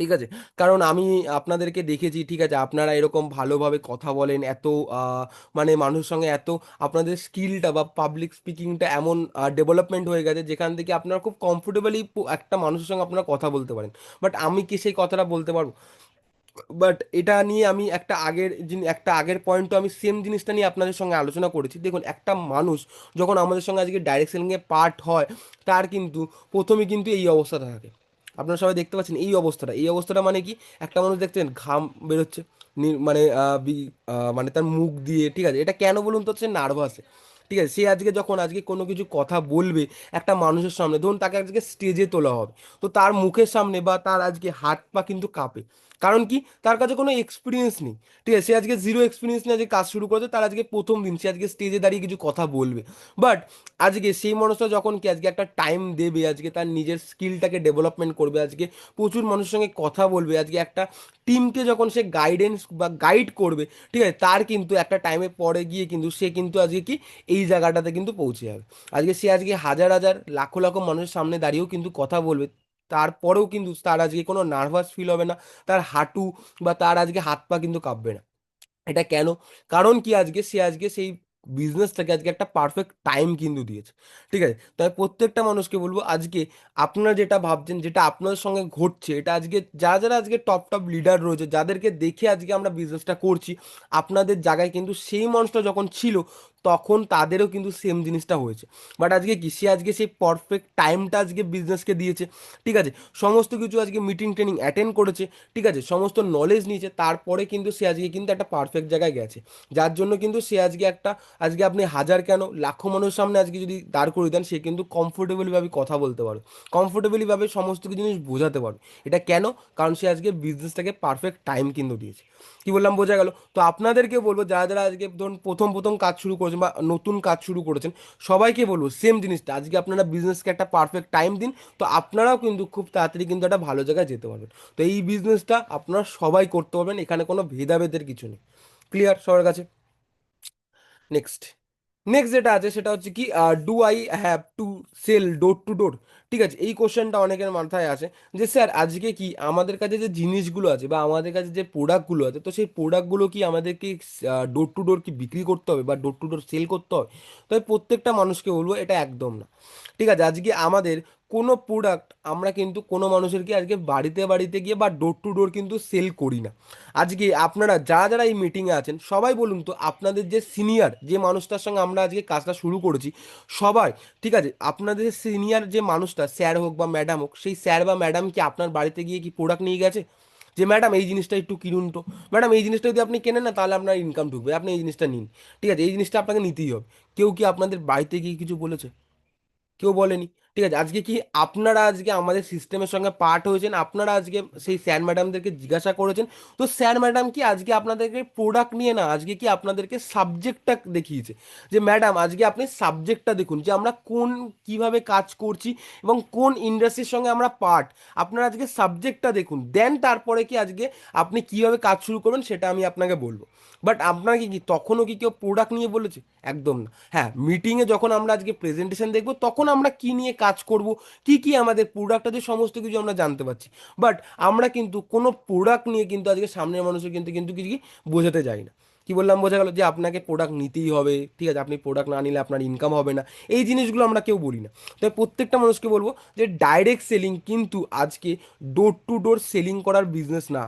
ঠিক আছে, কারণ আমি আপনাদেরকে দেখেছি, ঠিক আছে, আপনারা এরকম ভালোভাবে কথা বলেন, এত আহ, মানে মানুষের সঙ্গে এত আপনাদের স্কিলটা বা পাবলিক স্পিকিংটা এমন ডেভেলপমেন্ট হয়ে গেছে যেখান থেকে আপনারা খুব কমফোর্টেবলি একটা মানুষের সঙ্গে আপনারা কথা বলতে পারেন। বাট আমি কি সেই কথাটা বলতে পারবো? বাট এটা নিয়ে আমি একটা আগের পয়েন্টও আমি সেম জিনিসটা নিয়ে আপনাদের সঙ্গে আলোচনা করেছি। দেখুন, একটা মানুষ যখন আমাদের সঙ্গে আজকে ডাইরেক্ট সেলিংয়ে পার্ট হয়, তার কিন্তু প্রথমে কিন্তু এই অবস্থাটা থাকে। আপনারা সবাই দেখতে পাচ্ছেন এই অবস্থাটা, এই অবস্থাটা মানে কি, একটা মানুষ দেখছেন ঘাম বেরোচ্ছে, মানে মানে তার মুখ দিয়ে, ঠিক আছে, এটা কেন বলুন তো, হচ্ছে নার্ভাসে। ঠিক আছে, সে আজকে যখন আজকে কোনো কিছু কথা বলবে একটা মানুষের সামনে, ধরুন তাকে আজকে স্টেজে তোলা হবে, তো তার মুখের সামনে বা তার আজকে হাত পা কিন্তু কাঁপে। কারণ কি, তার কাছে কোনো এক্সপিরিয়েন্স নেই। ঠিক আছে, সে আজকে জিরো এক্সপিরিয়েন্স নিয়ে আজকে কাজ শুরু করেছে, তার আজকে প্রথম দিন, সে আজকে স্টেজে দাঁড়িয়ে কিছু কথা বলবে। বাট আজকে সেই মানুষটা যখন কি আজকে একটা টাইম দেবে, আজকে তার নিজের স্কিলটাকে ডেভেলপমেন্ট করবে, আজকে প্রচুর মানুষের সঙ্গে কথা বলবে, আজকে একটা টিমকে যখন সে গাইডেন্স বা গাইড করবে, ঠিক আছে, তার কিন্তু একটা টাইমে পরে গিয়ে কিন্তু সে কিন্তু আজকে কি এই জায়গাটাতে কিন্তু পৌঁছে যাবে। আজকে সে আজকে হাজার হাজার লাখো লাখো মানুষের সামনে দাঁড়িয়েও কিন্তু কথা বলবে, তারপরেও কিন্তু তার আজকে কোনো নার্ভাস ফিল হবে না, তার হাঁটু বা তার আজকে হাত পা কিন্তু কাঁপবে না। এটা কেন? কারণ কি আজকে সে আজকে সেই বিজনেসটাকে আজকে একটা পারফেক্ট টাইম কিন্তু দিয়েছে। ঠিক আছে, তাই প্রত্যেকটা মানুষকে বলবো আজকে আপনারা যেটা ভাবছেন, যেটা আপনাদের সঙ্গে ঘটছে, এটা আজকে যারা যারা আজকে টপ টপ লিডার রয়েছে, যাদেরকে দেখে আজকে আমরা বিজনেসটা করছি, আপনাদের জায়গায় কিন্তু সেই মানুষটা যখন ছিল, তখন তাদেরও কিন্তু সেম জিনিসটা হয়েছে। বাট আজকে কি, সে আজকে সেই পারফেক্ট টাইমটা আজকে বিজনেসকে দিয়েছে। ঠিক আছে, সমস্ত কিছু আজকে মিটিং ট্রেনিং অ্যাটেন্ড করেছে, ঠিক আছে, সমস্ত নলেজ নিয়েছে, তারপরে কিন্তু সে আজকে কিন্তু একটা পারফেক্ট জায়গায় গেছে। যার জন্য কিন্তু সে আজকে একটা, আজকে আপনি হাজার কেন লাখো মানুষের সামনে আজকে যদি দাঁড় করিয়ে দেন, সে কিন্তু কমফোর্টেবলি ভাবে কথা বলতে পারে, কমফোর্টেবলি ভাবে সমস্ত কিছু জিনিস বোঝাতে পারে। এটা কেন? কারণ সে আজকে বিজনেসটাকে পারফেক্ট টাইম কিন্তু দিয়েছে। কি বললাম, বোঝা গেল? তো আপনাদেরকে বলবো যারা যারা আজকে ধরুন প্রথম প্রথম কাজ শুরু করেছেন বা নতুন কাজ শুরু করেছেন, সবাইকে বলবো সেম জিনিসটা, আজকে আপনারা বিজনেসকে একটা পারফেক্ট টাইম দিন, তো আপনারাও কিন্তু খুব তাড়াতাড়ি কিন্তু একটা ভালো জায়গায় যেতে পারবেন। তো এই বিজনেসটা আপনারা সবাই করতে পারবেন, এখানে কোনো ভেদাভেদের কিছু নেই। ক্লিয়ার সবার কাছে? নেক্সট। নেক্সট যেটা আছে সেটা হচ্ছে কি, do I have to sell door to door? ঠিক আছে, এই কোশ্চেনটা অনেকের মাথায় আসে যে স্যার আজকে কি আমাদের কাছে যে জিনিসগুলো আছে বা আমাদের কাছে যে প্রোডাক্টগুলো আছে, তো সেই প্রোডাক্টগুলো কি আমাদেরকে ডোর টু ডোর কি বিক্রি করতে হবে বা ডোর টু ডোর সেল করতে হবে? তো আমি প্রত্যেকটা মানুষকে বলবো এটা একদম না। ঠিক আছে, আজকে আমাদের কোনো প্রোডাক্ট আমরা কিন্তু কোনো মানুষেরকে আজকে বাড়িতে বাড়িতে গিয়ে বা ডোর টু ডোর কিন্তু সেল করি না। আজকে আপনারা যারা যারা এই মিটিংয়ে আছেন সবাই বলুন তো, আপনাদের যে সিনিয়র যে মানুষটার সঙ্গে আমরা আজকে কাজটা শুরু করেছি সবাই, ঠিক আছে, আপনাদের সিনিয়র যে মানুষটা স্যার হোক বা ম্যাডাম হোক, সেই স্যার বা ম্যাডাম কি আপনার বাড়িতে গিয়ে কি প্রোডাক্ট নিয়ে গেছে যে ম্যাডাম এই জিনিসটা একটু কিনুন তো, ম্যাডাম এই জিনিসটা যদি আপনি কেনেন না তাহলে আপনার ইনকাম ঢুকবে, আপনি এই জিনিসটা নিন, ঠিক আছে, এই জিনিসটা আপনাকে নিতেই হবে? কেউ কি আপনাদের বাড়িতে গিয়ে কিছু বলেছে? কেউ বলেনি। ঠিক আছে, আজকে কি আপনারা আজকে আমাদের সিস্টেমের সঙ্গে পার্ট হয়েছেন, আপনারা আজকে সেই স্যার ম্যাডামদেরকে জিজ্ঞাসা করেছেন, তো স্যার ম্যাডাম কি আজকে আপনাদেরকে প্রোডাক্ট নিয়ে না, আজকে কি আপনাদেরকে সাবজেক্টটা দেখিয়েছে যে ম্যাডাম আজকে আপনি সাবজেক্টটা দেখুন যে আমরা কোন কিভাবে কাজ করছি এবং কোন ইন্ডাস্ট্রির সঙ্গে আমরা পার্ট, আপনারা আজকে সাবজেক্টটা দেখুন, দেন তারপরে কি আজকে আপনি কিভাবে কাজ শুরু করবেন সেটা আমি আপনাকে বলবো। বাট আপনাকে কি তখনও কি কেউ প্রোডাক্ট নিয়ে বলেছে? একদম না। হ্যাঁ, মিটিংয়ে যখন আমরা আজকে প্রেজেন্টেশন দেখবো তখন আমরা কি নিয়ে কাজ করব, কি কি আমাদের প্রোডাক্ট আছে, সমস্ত কিছু আমরা জানতে পারছি। বাট আমরা কিন্তু কোনো প্রোডাক্ট নিয়ে কিন্তু আজকে সামনের মানুষের কিন্তু কিন্তু কিছু কি বোঝাতে যাই না। কি বললাম, বোঝা গেল যে আপনাকে প্রোডাক্ট নিতেই হবে, ঠিক আছে, আপনি প্রোডাক্ট না নিলে আপনার ইনকাম হবে না, এই জিনিসগুলো আমরা কেউ বলি না। তাই প্রত্যেকটা মানুষকে বলবো যে ডাইরেক্ট সেলিং কিন্তু আজকে ডোর টু ডোর সেলিং করার বিজনেস না।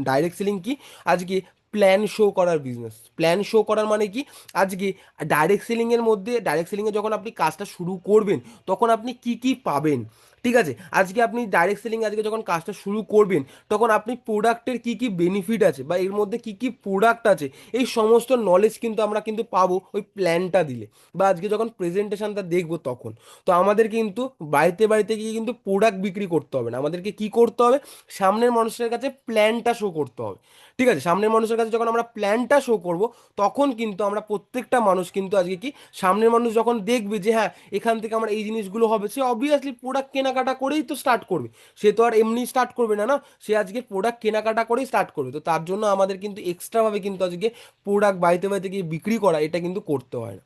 ডাইরেক্ট সেলিং কি আজকে প্ল্যান শো করার বিজনেস। প্ল্যান শো করার মানে কি, আজকে ডাইরেক্ট সেলিংয়ের মধ্যে, ডাইরেক্ট সেলিংয়ে যখন আপনি কাজটা শুরু করবেন তখন আপনি কি কি পাবেন, ঠিক আছে, আজকে আপনি ডাইরেক্ট সেলিং আজকে যখন কাজটা শুরু করবেন তখন আপনি প্রোডাক্টের কি কি বেনিফিট আছে বা এর মধ্যে কি কি প্রোডাক্ট আছে, এই সমস্ত নলেজ কিন্তু আমরা কিন্তু পাবো ওই প্ল্যানটা দিলে বা আজকে যখন প্রেজেন্টেশনটা দেখবো তখন। তো আমাদের কিন্তু বাড়িতে বাড়িতে গিয়ে কিন্তু প্রোডাক্ট বিক্রি করতে হবে না, আমাদেরকে কি করতে হবে, সামনের মানুষের কাছে প্ল্যানটা শো করতে হবে। ঠিক আছে, সামনের মানুষের কাছে যখন আমরা প্ল্যানটা শো করব তখন কিন্তু আমরা প্রত্যেকটা মানুষ কিন্তু আজকে কি, সামনের মানুষ যখন দেখবে যে হ্যাঁ এখান থেকে আমার এই জিনিসগুলো হবে, সে অবভিয়াসলি প্রোডাক্ট কেনাকাটা করেই তো স্টার্ট করবে। সে তো আর এমনি স্টার্ট করবে না, না, সে আজকে প্রোডাক্ট কেনাকাটা করেই স্টার্ট করবে। তো তার জন্য আমাদের কিন্তু এক্সট্রাভাবে কিন্তু আজকে প্রোডাক্ট বাড়িতে বাড়িতে গিয়ে বিক্রি করা এটা কিন্তু করতে হয় না।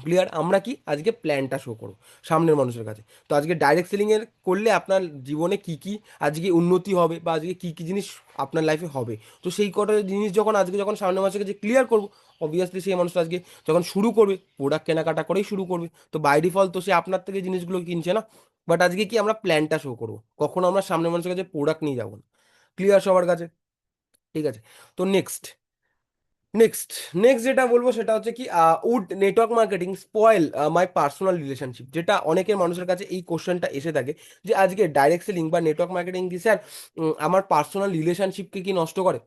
ক্লিয়ার? আমরা কি আজকে প্ল্যানটা শো করবো সামনের মানুষের কাছে। তো আজকে ডাইরেক্ট সেলিং এর করলে আপনার জীবনে কি কি আজকে উন্নতি হবে বা আজকে কি কি জিনিস আপনার লাইফে হবে, তো সেই কটা জিনিস যখন আজকে যখন সামনের মানুষের কাছে ক্লিয়ার করবো, অবভিয়াসলি সেই মানুষটা আজকে যখন শুরু করবে প্রোডাক্ট কেনাকাটা করেই শুরু করবে। তো বাই ডিফল্ট তো সে আপনার থেকে জিনিসগুলো কিনছে না। বাট আজকে কি আমরা প্ল্যানটা শো করবো, কখনো আমরা সামনের মানুষের কাছে প্রোডাক্ট নিয়ে যাবো না। ক্লিয়ার সবার কাছে? ঠিক আছে। তো নেক্সট নেক্সট যেটা বলবো সেটা হচ্ছে কি, would network marketing spoil my personal relationship? যেটা অনেকের মানুষের কাছে এই কোশ্চেনটা এসে থাকে যে আজকে ডাইরেক্ট সেলিং বা নেটওয়ার্ক মার্কেটিং কি স্যার আমার পার্সোনাল রিলেশনশিপকে কি নষ্ট করে?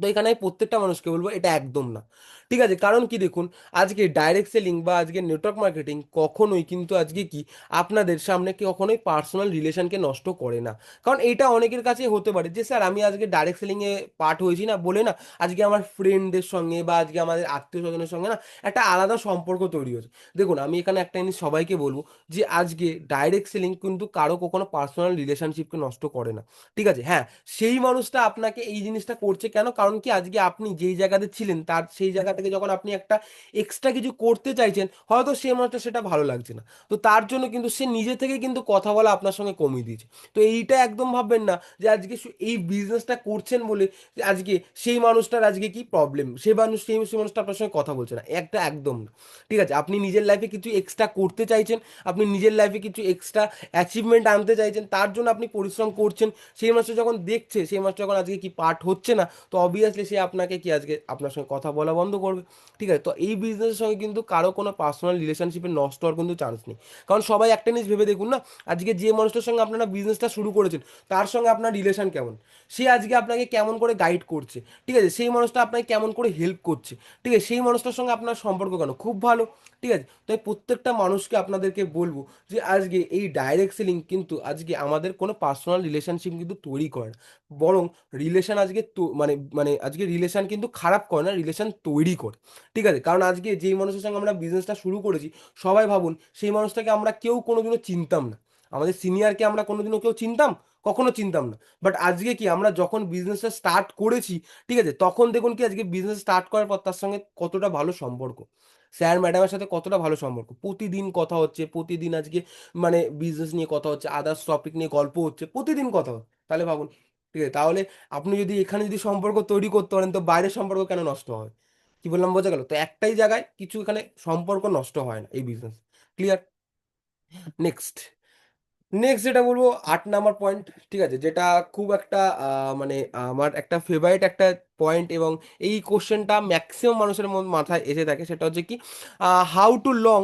তো এখানে আমি প্রত্যেকটা মানুষকে বলবো এটা একদম না। ঠিক আছে, কারণ কি দেখুন, আজকে ডাইরেক্ট সেলিং বা আজকে নেটওয়ার্ক মার্কেটিং কখনোই কিন্তু আজকে কি আপনাদের সামনে কখনোই পার্সোনাল রিলেশনকে নষ্ট করে না। কারণ এটা অনেকের কাছে হতে পারে যে স্যার আমি আজকে ডাইরেক্ট সেলিংয়ে পার্ট হয়েছি না বলে না আজকে আমার ফ্রেন্ডদের সঙ্গে বা আজকে আমাদের আত্মীয় স্বজনের সঙ্গে না একটা আলাদা সম্পর্ক তৈরি হয়েছে। দেখুন আমি এখানে একটা জিনিস সবাইকে বলবো যে আজকে ডাইরেক্ট সেলিং কিন্তু কারো কখনো পার্সোনাল রিলেশনশিপকে নষ্ট করে না। ঠিক আছে, হ্যাঁ, সেই মানুষটা আপনাকে এই জিনিসটা করছে কেন, কারণ কি আজকে আপনি যেই জায়গাতে ছিলেন তার সেই জায়গা থেকে যখন আপনি একটা এক্সট্রা কিছু করতে চাইছেন, হয়তো সেই মানুষটা সেটা ভালো লাগছে না, তো তার জন্য কিন্তু সে নিজে থেকে কিন্তু কথা বলা আপনার সঙ্গে কমিয়ে দিয়েছে। তো এইটা একদম ভাববেন না যে আজকে এই বিজনেসটা করছেন বলে যে আজকে সেই মানুষটার আজকে কি প্রবলেম, সে মানুষ সেই মানুষটা আপনার সঙ্গে কথা বলছে না, একটা একদম না। ঠিক আছে, আপনি নিজের লাইফে কিছু এক্সট্রা করতে চাইছেন, আপনি নিজের লাইফে কিছু এক্সট্রা অ্যাচিভমেন্ট আনতে চাইছেন, তার জন্য আপনি পরিশ্রম করছেন, সেই মাসটা যখন দেখছে সেই মাসটা যখন আজকে কি পার্ট হচ্ছে না, তো অবভিয়াসলি সে আপনাকে কি আজকে আপনার সঙ্গে কথা বলা বন্ধ করবে। ঠিক আছে, তো এই বিজনেসের সঙ্গে কিন্তু কারো কোনো পার্সোনাল রিলেশনশিপে নষ্ট হওয়ার কিন্তু চান্স নেই। কারণ সবাই একটা জিনিস ভেবে দেখুন না, আজকে যে মানুষটার সঙ্গে আপনারা বিজনেসটা শুরু করেছেন তার সঙ্গে আপনার রিলেশন কেমন, সে আজকে আপনাকে কেমন করে গাইড করছে, ঠিক আছে, সেই মানুষটা আপনাকে কেমন করে হেল্প করছে, ঠিক আছে, সেই মানুষটার সঙ্গে আপনার সম্পর্ক কেন, খুব ভালো। ঠিক আছে, তাই প্রত্যেকটা মানুষকে আপনাদেরকে বলবো যে আজকে এই ডাইরেক্ট সেলিং কিন্তু আজকে আমাদের কোনো পার্সোনাল রিলেশনশিপ কিন্তু তৈরি করে না, বরং রিলেশন আজকে তো মানে মানে আজকে রিলেশন কিন্তু খারাপ করে না, রিলেশন তৈরি করে। ঠিক আছে, কারণ আজকে যেই মানুষের সঙ্গে আমরা বিজনেসটা শুরু করেছি, সবাই ভাবুন সেই মানুষটাকে আমরা কেউ কোনোদিনও চিনতাম না, আমাদের সিনিয়রকে আমরা কোনোদিনও কেউ চিনতাম, কখনো চিনতাম না। বাট আজকে কি আমরা যখন বিজনেসটা স্টার্ট করেছি, ঠিক আছে, তখন দেখুন কি আজকে বিজনেস স্টার্ট করার পর তার সঙ্গে কতটা ভালো সম্পর্ক। স্যার ম্যাডামের সাথে কতটা ভালো সম্পর্ক, প্রতিদিন কথা হচ্ছে, প্রতিদিন আজকে মানে বিজনেস নিয়ে কথা হচ্ছে, আদার্স টপিক নিয়ে গল্প হচ্ছে, প্রতিদিন কথা হচ্ছে। তাহলে ভাবুন, ঠিক আছে, তাহলে আপনি যদি এখানে যদি সম্পর্ক তৈরি করতে পারেন তো বাইরের সম্পর্ক কেন নষ্ট হয়? কি বললাম বোঝা গেল? তো একটাই জায়গায় কিছু এখানে সম্পর্ক নষ্ট হয় না এই বিজনেস। ক্লিয়ার? নেক্সট, নেক্সট যেটা বলবো 8 নাম্বার পয়েন্ট, ঠিক আছে, যেটা খুব একটা মানে আমার একটা ফেভারিট একটা পয়েন্ট, এবং এই কোশ্চেনটা ম্যাক্সিমাম মানুষের মাথায় এসে থাকে, সেটা হচ্ছে কি, how to long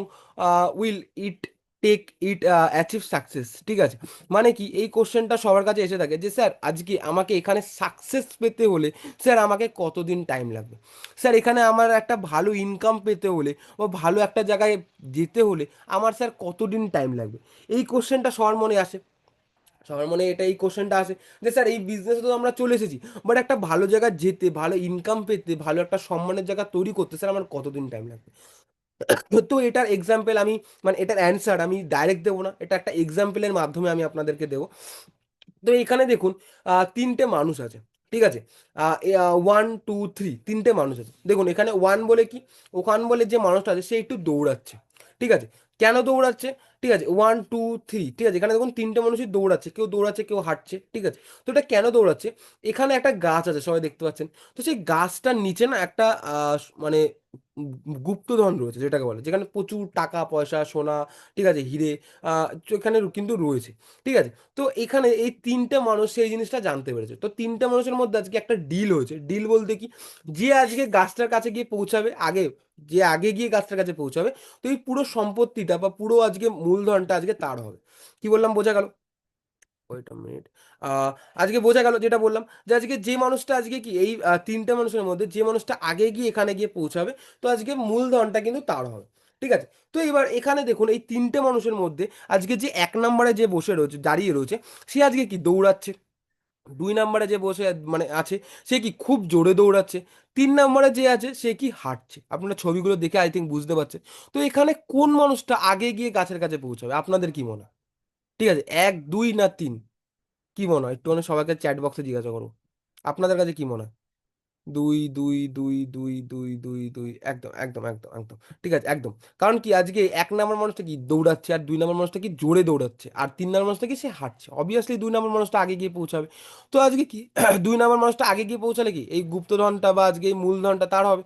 will it take it achieve success. ঠিক আছে, মানে কি এই কোশ্চেনটা সবার কাছে এসে থাকে যে স্যার আজকে আমাকে এখানে সাকসেস পেতে হলে স্যার আমাকে কতদিন টাইম লাগবে, স্যার এখানে আমার একটা ভালো ইনকাম পেতে হলে ও ভালো একটা জায়গায় যেতে হলে আমার স্যার কতদিন টাইম লাগবে। এই কোশ্চেনটা সবার মনে আসে, সবার মনে এটা এই কোশ্চেনটা আসে যে স্যার এই বিজনেসে তো আমরা চলে এসেছি, বাট একটা ভালো জায়গায় যেতে, ভালো ইনকাম পেতে, ভালো একটা সম্মানের জায়গা তৈরি করতে স্যার আমার কতদিন টাইম লাগবে। তো এটার এক্সাম্পল আমি, মানে এটার অ্যান্সার আমি ডাইরেক্ট দেবো না, এটা একটা এক্সাম্পলের মাধ্যমে আমি আপনাদেরকে দেবো। তো এখানে দেখুন, তিনটে মানুষ আছে, ঠিক আছে, 1 2 3 তিনটে মানুষ আছে। দেখুন এখানে ওয়ান বলে কি, ওখান বলে যে মানুষটা আছে সে একটু দৌড়াচ্ছে, ঠিক আছে, কেন দৌড়াচ্ছে, ঠিক আছে, 1 2 3, ঠিক আছে, এখানে দেখুন তিনটে মানুষই দৌড়াচ্ছে, কেউ দৌড়াচ্ছে কেউ হাঁটছে, ঠিক আছে। তো এটা কেন দৌড়াচ্ছে, এখানে একটা গাছ আছে সবাই দেখতে পাচ্ছেন, তো সেই গাছটার নিচে না একটা মানে গুপ্তধন রয়েছে যেটাকে বলে, যেখানে প্রচুর টাকা পয়সা সোনা, ঠিক আছে, হিরে, এখানে কিন্তু রয়েছে, ঠিক আছে। তো এখানে এই তিনটে মানুষ সেই জিনিসটা জানতে পেরেছে, তো তিনটে মানুষের মধ্যে আজকে একটা ডিল হয়েছে। ডিল বলতে কি, যে আজকে গাছটার কাছে গিয়ে পৌঁছাবে আগে, যে আগে গিয়ে গাছটার কাছে পৌঁছাবে, তো এই পুরো সম্পত্তিটা বা পুরো আজকে মূলধনটা আজকে তার হবে। কি বললাম বোঝা গেল? ওয়েট আ মিনিট, আজকে বোঝা গেল যেটা বললাম, যে আজকে যে মানুষটা আজকে কি এই তিনটে মানুষের মধ্যে যে মানুষটা আগে গিয়ে এখানে গিয়ে পৌঁছাবে, তো আজকে মূলধনটা কিন্তু তার হবে, ঠিক আছে। তো এবার এখানে দেখুন এই তিনটে মানুষের মধ্যে আজকে যে 1 নম্বরে যে বসে রয়েছে, দাঁড়িয়ে রয়েছে, সে আজকে কি দৌড়াচ্ছে। 2 নম্বরে যে বসে মানে আছে, সে কি খুব জোরে দৌড়াচ্ছে। 3 নম্বরে যে আছে সে কি হাঁটছে। আপনারা ছবিগুলো দেখে আই থিঙ্ক বুঝতে পারছেন। তো এখানে কোন মানুষটা আগে গিয়ে গাছের কাছে পৌঁছাবে আপনাদের কি মনে হয়? ঠিক আছে, 1 2 না 3, কি মনে হয় একটু মানে সবাইকে চ্যাট বক্সে জিজ্ঞাসা করো, আপনাদের কাছে কি মনে হয়? 2 2 2 2 2 2 2, একদম একদম একদম একদম, ঠিক আছে একদম। কারণ কি আজকে 1 নম্বর মানুষটা কি দৌড়াচ্ছে, আর 2 নম্বর মানুষটা কি জোরে দৌড়াচ্ছে, আর 3 নম্বর মানুষটা কি সে হাঁটছে, অবভিয়াসলি 2 নম্বর মানুষটা আগে গিয়ে পৌঁছাবে। তো আজকে কি 2 নম্বর মানুষটা আগে গিয়ে পৌঁছালে কি এই গুপ্তধনটা বা আজকে এই মূলধনটা তার হবে।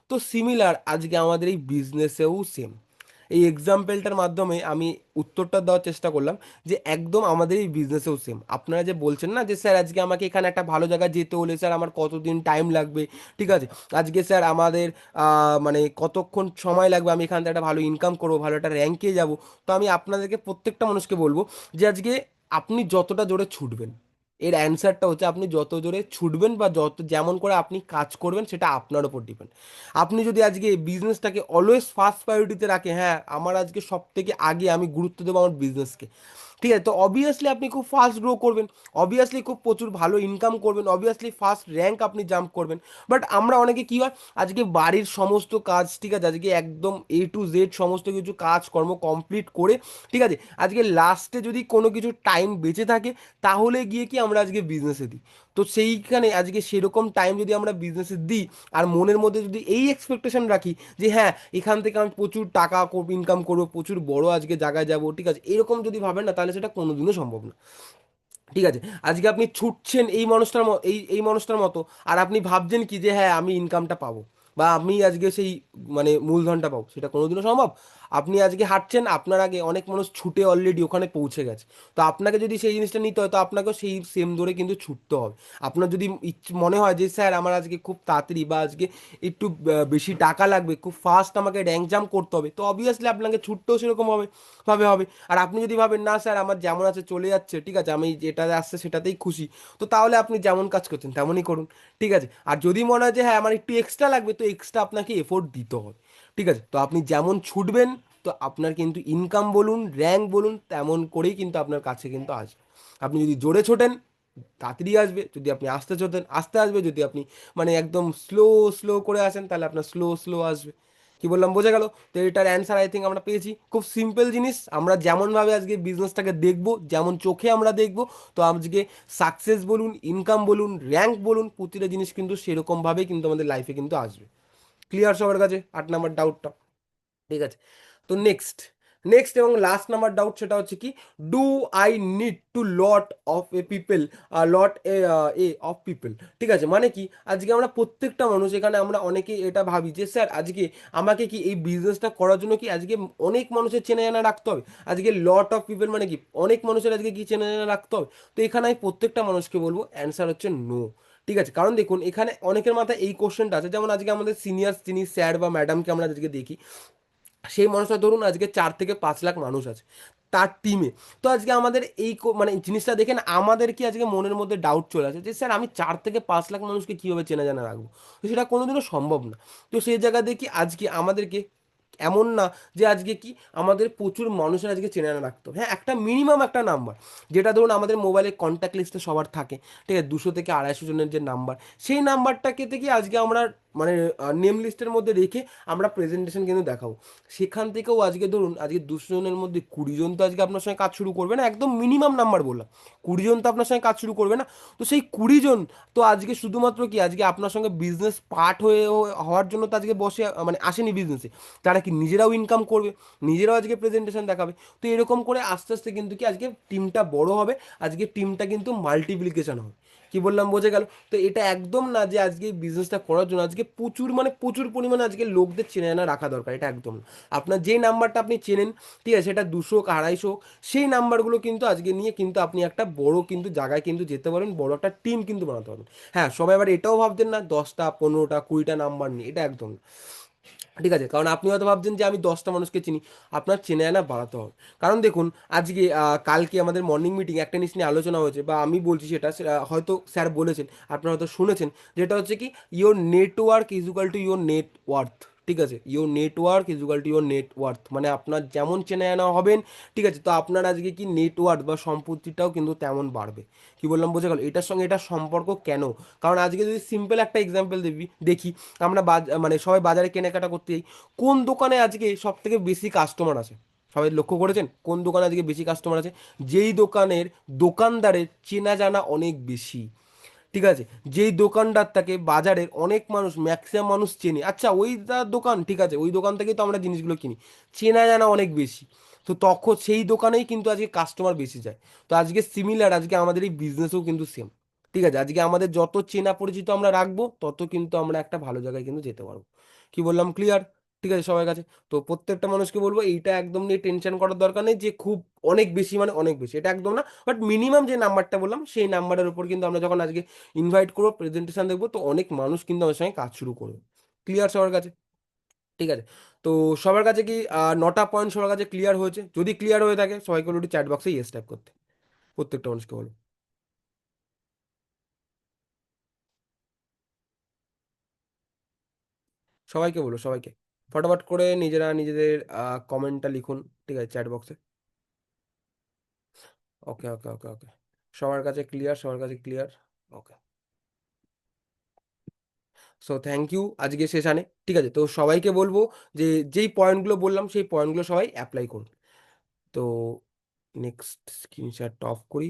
তো সিমিলার আজকে আমাদের এই বিজনেসেও সেম। এই এক্সাম্পলটার মাধ্যমে আমি উত্তরটা দেওয়ার চেষ্টা করলাম, যে একদম আমাদের এই বিজনেসেও সেম। আপনারা যে বলছেন না যে স্যার আজকে আমাকে এখানে একটা ভালো জায়গায় যেতে হলে স্যার আমার কতদিন টাইম লাগবে, ঠিক আছে, আজকে স্যার আমাদের মানে কতক্ষণ সময় লাগবে, আমি এখান থেকে একটা ভালো ইনকাম করবো, ভালো একটা র্যাঙ্কে যাব। তো আমি আপনাদেরকে প্রত্যেকটা মানুষকে বলবো যে আজকে আপনি যতটা জোরে ছুটবেন, এর অ্যান্সারটা হচ্ছে আপনি যত জোরে ছুটবেন বা যত যেমন করে আপনি কাজ করবেন সেটা আপনার উপর ডিপেন্ড। আপনি যদি আজকে বিজনেসটাকে অলওয়েজ ফার্স্ট প্রায়োরিটিতে রাখে, হ্যাঁ আমার আজকে সব থেকে আগে আমি গুরুত্ব দেবো আমার বিজনেসকে, ঠিক আছে, তো অবভিয়াসলি আপনি খুব ফাস্ট গ্রো করবেন, অবভিয়াসলি খুব প্রচুর ভালো ইনকাম করবেন, অবভিয়াসলি ফার্স্ট র্যাঙ্ক আপনি জাম্প করবেন। বাট আমরা অনেকে কী হয়, আজকে বাড়ির সমস্ত কাজ, ঠিক আছে, আজকে একদম A to Z সমস্ত কিছু কাজকর্ম কমপ্লিট করে, ঠিক আছে, আজকে লাস্টে যদি কোনো কিছু টাইম বেঁচে থাকে তাহলে গিয়ে কি আমরা আজকে বিজনেসে দিই। তো সেইখানে আজকে সেরকম টাইম যদি আমরা বিজনেসে দিই, আর মনের মধ্যে যদি এই এক্সপেকটেশন রাখি যে হ্যাঁ এখান থেকে আমি প্রচুর টাকা ইনকাম করবো, প্রচুর বড় আজকে জায়গায় যাবো, ঠিক আছে, এরকম যদি ভাবেন না তাহলে সেটা কোনোদিনও সম্ভব না। ঠিক আছে, আজকে আপনি ছুটছেন এই মানুষটার এই মানুষটার মতো, আর আপনি ভাবছেন কি যে হ্যাঁ আমি ইনকামটা পাবো বা আমি আজকে সেই মানে মূলধনটা পাবো, সেটা কোনোদিনও সম্ভব। আপনি আজকে হাঁটছেন, আপনার আগে অনেক মানুষ ছুটে অলরেডি ওখানে পৌঁছে গেছে। তো আপনাকে যদি সেই জিনিসটা নিতে হয় তো আপনাকেও সেই সেম ধরে কিন্তু ছুটতে হবে। আপনার যদি মনে হয় যে স্যার আমার আজকে খুব তাড়াতাড়ি বা আজকে একটু বেশি টাকা লাগবে, খুব ফাস্ট আমাকে র্যাঙ্ক জাম্প করতে হবে, তো অবভিয়াসলি আপনাকে ছুটতেও সেরকম হবে। আর আপনি যদি ভাবেন না স্যার আমার যেমন আছে চলে যাচ্ছে, ঠিক আছে, আমি যেটা আসছে সেটাতেই খুশি, তো তাহলে আপনি যেমন কাজ করছেন তেমনই করুন, ঠিক আছে। আর যদি মনে হয় যে হ্যাঁ আমার একটু এক্সট্রা লাগবে, তো এক্সট্রা আপনাকে এফোর্ট দিতে হবে, ঠিক আছে। তো আপনি যেমন ছুটবেন, তো আপনার কিন্তু ইনকাম বলুন র্যাঙ্ক বলুন তেমন করেই কিন্তু আপনার কাছে কিন্তু আসবে। আপনি যদি জোরে ছোটেন তাড়াতাড়ি আসবে, যদি আপনি আস্তে ছোটেন আস্তে আসবে, যদি আপনি মানে একদম স্লো স্লো করে আসেন তাহলে আপনার স্লো স্লো আসবে। কি বললাম বোঝা গেল? তো এটার অ্যান্সার আই থিঙ্ক আমরা পেয়েছি। খুব সিম্পল জিনিস, আমরা যেমনভাবে আজকে বিজনেসটাকে দেখবো, যেমন চোখে আমরা দেখবো, তো আজকে সাকসেস বলুন ইনকাম বলুন র্যাঙ্ক বলুন প্রতিটা জিনিস কিন্তু সেরকমভাবেই কিন্তু আমাদের লাইফে কিন্তু আসবে। ক্লিয়ার সবার কাছে 8 নম্বর ডাউটটা? ঠিক আছে। তো নেক্সট, নেক্সট এবং লাস্ট নাম্বার ডাউট সেটা হচ্ছে কি, do I need to lot of A people, lot A of people. ঠিক আছে, মানে কি, আজকে আমরা প্রত্যেকটা মানুষ এখানে আমরা অনেকেই এটা ভাবি যে স্যার আজকে আমাকে কি এই বিজনেসটা করার জন্য কি আজকে অনেক মানুষের চেনা জানা রাখতে হবে? আজকে লট অফ পিপল মানে কি অনেক মানুষের আজকে কি চেনা জানা রাখতে হবে? তো এখানে আমি প্রত্যেকটা মানুষকে বলবো অ্যান্সার হচ্ছে নো। ঠিক আছে, কারণ দেখুন এখানে অনেকের মাথায় এই কোশ্চেনটা আছে, যেমন আজকে আমাদের সিনিয়র যিনি স্যার বা ম্যাডামকে আমরা আজকে দেখি, সেই মানুষটা ধরুন আজকে 4 থেকে 5 লাখ মানুষ আছে তার টিমে। তো আজকে আমাদের এই মানে জিনিসটা দেখে না আমাদের কি আজকে মনের মধ্যে ডাউট চলে আসে যে স্যার আমি 4 থেকে 5 লাখ মানুষকে কীভাবে চেনা জানা রাখবো? তো সেটা কোনোদিনও সম্ভব না। তো সেই জায়গা দেখি আজকে আমাদেরকে এমন না যে আজকে কি আমাদের প্রচুর মানুষের আজকে চেনা জানা রাখতো, হ্যাঁ একটা মিনিমাম একটা নাম্বার, যেটা ধরুন আমাদের মোবাইলে কন্ট্যাক্ট লিস্টে সবার থাকে, ঠিক আছে, 200 থেকে 250 জনের যে নাম্বার, সেই নাম্বারটাকে থেকে আজকে আমরা মানে নেম লিস্টের মধ্যে রেখে আমরা প্রেজেন্টেশন কিন্তু দেখাবো। সেখান থেকেও আজকে ধরুন আজকে 200 জনের মধ্যে 20 জন তো আজকে আপনার সঙ্গে কাজ শুরু করবে না, একদম মিনিমাম নাম্বার বললাম, 20 জন তো আপনার সঙ্গে কাজ শুরু করবে না। তো সেই 20 জন তো আজকে শুধুমাত্র কি আজকে আপনার সঙ্গে বিজনেস পার্ট হওয়ার জন্য তো আজকে বসে মানে আসেনি বিজনেসে, তারা কি নিজেরাও ইনকাম করবে, নিজেরাও আজকে প্রেজেন্টেশন দেখাবে। তো এরকম করে আস্তে আস্তে কিন্তু কি আজকে টিমটা বড় হবে, আজকে টিমটা কিন্তু মাল্টিপ্লিকেশন হবে। কি বললাম বোঝা গেল? তো এটা একদম না যে আজকে বিজনেসটা করার জন্য আজকে প্রচুর মানে প্রচুর পরিমাণে আজকে লোকদের চেনে জানা রাখা দরকার, এটা একদম না। আপনার যেই নাম্বারটা আপনি চেনেন, ঠিক আছে, সেটা 200 হোক 250 হোক, সেই নাম্বারগুলো কিন্তু আজকে নিয়ে কিন্তু আপনি একটা বড় কিন্তু জায়গায় কিন্তু যেতে পারেন, বড় একটা টিম কিন্তু বানাতে পারবেন। হ্যাঁ, সবাই আবার এটাও ভাবতেন না 10টা 15টা 20টা নাম্বার নিয়ে, এটা একদম না। ঠিক আছে, কারণ আপনি হয়তো ভাবছেন যে আমি 10টা মানুষকে চিনি, আপনার চেনা জানা বাড়াতে হবে। কারণ দেখুন আজকে কালকে আমাদের মর্নিং মিটিং একটা জিনিস নিয়ে আলোচনা হয়েছে, বা আমি বলছি সেটা হয়তো স্যার বলেছেন, আপনারা হয়তো শুনেছেন, যেটা হচ্ছে কি your network is equal to your net worth. ঠিক আছে, your network is equal to your net worth, মানে আপনার যেমন চেনা জানা হবেন, ঠিক আছে, তো আপনার আজকে কি নেটওয়ার্থ বা সম্পত্তিটাও কিন্তু তেমন বাড়বে। কি বললাম বোঝা গেল? এটার সঙ্গে এটা সম্পর্ক কেন? কারণ আজকে যদি সিম্পল একটা এক্সাম্পল দেখি, আমরা মানে সবাই বাজারে কেনাকাটা করতে যাই, কোন দোকানে আজকে সব থেকে বেশি কাস্টমার আছে? সবাই লক্ষ্য করেছেন কোন দোকানে আজকে বেশি কাস্টমার আছে? যেই দোকানের দোকানদারের চেনা জানা অনেক বেশি। ঠিক আছে, যেই দোকানদার তাকে বাজারের অনেক মানুষ ম্যাক্সিমাম মানুষ চেনে, আচ্ছা ওই তার দোকান, ঠিক আছে, ওই দোকান থেকেই তো আমরা জিনিসগুলো কিনি, চেনা জানা অনেক বেশি। তো তখন সেই দোকানেই কিন্তু আজকে কাস্টমার বেশি যায়। তো আজকে সিমিলার আজকে আমাদের এই বিজনেসেও কিন্তু সেম। ঠিক আছে, আজকে আমাদের যত চেনা পরিচিত আমরা রাখবো, তত কিন্তু আমরা একটা ভালো জায়গায় কিন্তু যেতে পারবো। কি বললাম, ক্লিয়ার? ঠিক আছে সবার কাছে? তো প্রত্যেকটা মানুষকে বলবো এইটা একদম নিয়ে টেনশন করার দরকার নেই যে খুব অনেক বেশি মানে অনেক বেশি, এটা একদম না। বাট মিনিমাম যে নাম্বারটা বললাম সেই নাম্বারের উপর কিন্তু আমরা যখন আজকে ইনভাইট করবো, প্রেজেন্টেশন দেখবো, তো অনেক মানুষ কিন্তু আমার সঙ্গে কাজ শুরু করবে। ক্লিয়ার সবার কাছে? ঠিক আছে। তো সবার কাছে কি 9টা পয়েন্ট সবার কাছে ক্লিয়ার হয়েছে? যদি ক্লিয়ার হয়ে থাকে সবাইকে বলো একটু চ্যাট বক্সে ইয়েস টাইপ করতে, প্রত্যেকটা মানুষকে বলো। সবাইকে বলো, সবাইকে ফটাফট করে নিজেরা নিজেদের কমেন্টটা লিখুন, ঠিক আছে, চ্যাট বক্সে। ওকে ওকে ওকে ওকে, সবার কাছে ক্লিয়ার, সবার কাছে clear. Okay, so thank you আজকে সেশানে। ঠিক আছে, তো সবাইকে বলবো যে যেই পয়েন্টগুলো বললাম সেই পয়েন্টগুলো সবাই অ্যাপ্লাই করুন। তো নেক্সট স্ক্রিনশট অফ করি।